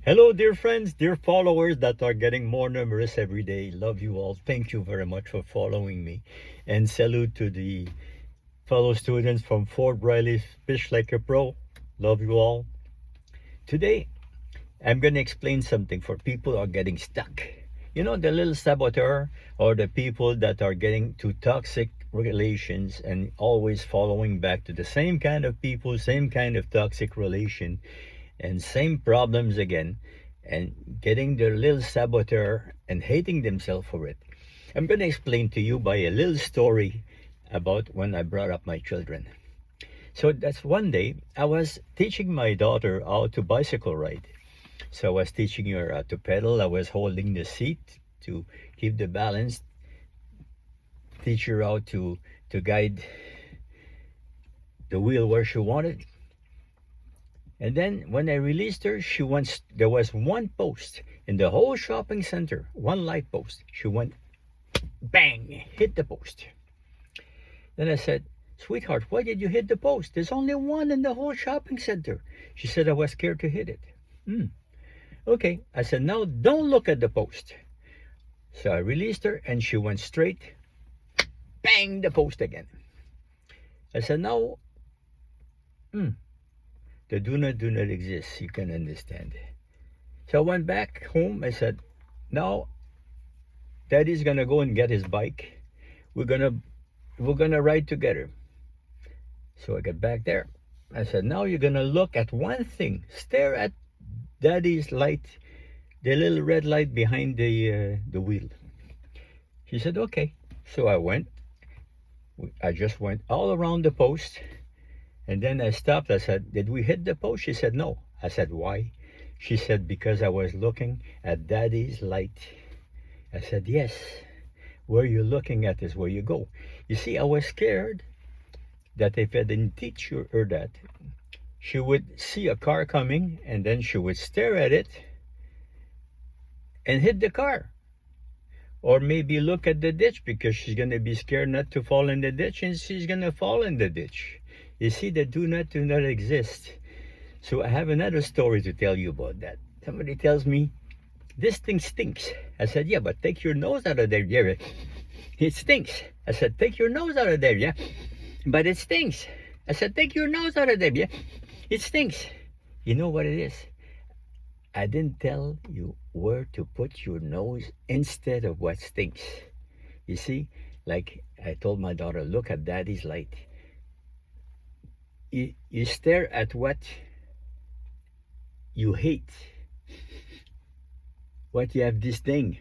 Hello, dear friends, dear followers that are getting more numerous every day. Love you all. Thank you very much for following me. And salute to the fellow students from Fort Riley Fish Like a Pro. Love you all. Today, I'm going to explain something for people who are getting stuck. You know, the little saboteur, or the people that are getting to toxic relations and always following back to the same kind of people, same kind of toxic relation, and same problems again, and getting their little saboteur and hating themselves for it. I'm going to explain to you by a little story about when I brought up my children. So that's one day I was teaching my daughter how to bicycle ride. So I was teaching her how to pedal. I was holding the seat to keep the balance, teach her how to guide the wheel where she wanted. And then when I released her, there was one post in the whole shopping center, one light post. She went, bang, hit the post. Then I said, sweetheart, why did you hit the post? There's only one in the whole shopping center. She said, I was scared to hit it. Okay, I said, now don't look at the post. So I released her and she went straight, bang, the post again. I said, now, the do not exist, you can understand. So I went back home. I said, now Daddy's gonna go and get his bike. We're gonna ride together. So I got back there. I said, now you're gonna look at one thing. Stare at Daddy's light, the little red light behind the wheel. She said, okay. So I just went all around the post. And then I stopped. I said, did we hit the post? She said, no. I said, why? She said, because I was looking at Daddy's light. I said, yes. Where you're looking at is where you go. You see, I was scared that if I didn't teach her that, she would see a car coming and then she would stare at it and hit the car. Or maybe look at the ditch because she's going to be scared not to fall in the ditch, and she's going to fall in the ditch. You see, the do not exist. So I have another story to tell you about that. Somebody tells me, this thing stinks. I said, yeah, but take your nose out of there, yeah. It stinks. I said, take your nose out of there, yeah. But it stinks. I said, take your nose out of there, yeah. It stinks. You know what it is? I didn't tell you where to put your nose instead of what stinks. You see, like I told my daughter, look at Daddy's light. You stare at what you hate, what you have disdain,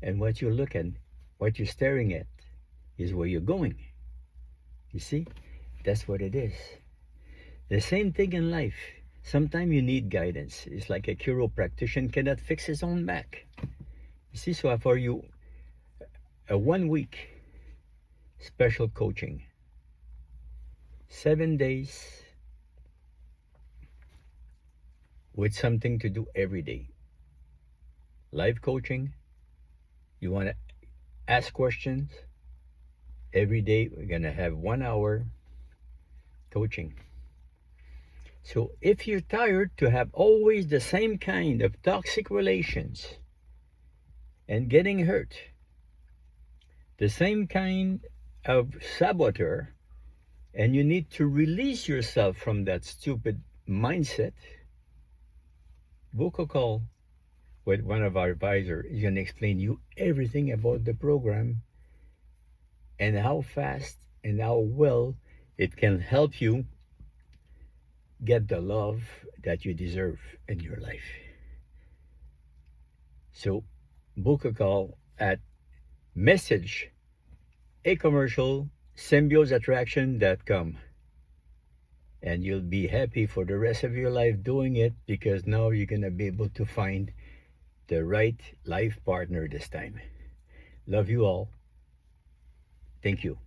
and what you're looking, what you're staring at is where you're going. You see, that's what it is. The same thing in life. Sometimes you need guidance. It's like a chiropractor cannot fix his own back. You see, so I offer you a 1 week special coaching. 7 days with something to do every day. Live coaching. You want to ask questions. Every day we're going to have 1 hour coaching. So if you're tired to have always the same kind of toxic relations and getting hurt, the same kind of saboteur, and you need to release yourself from that stupid mindset, book a call with one of our advisors. He's going to explain you everything about the program and how fast and how well it can help you get the love that you deserve in your life. So book a call at message a commercial symbioseattraction.com, and you'll be happy for the rest of your life doing it, because now you're going to be able to find the right life partner this time. Love you all. Thank you.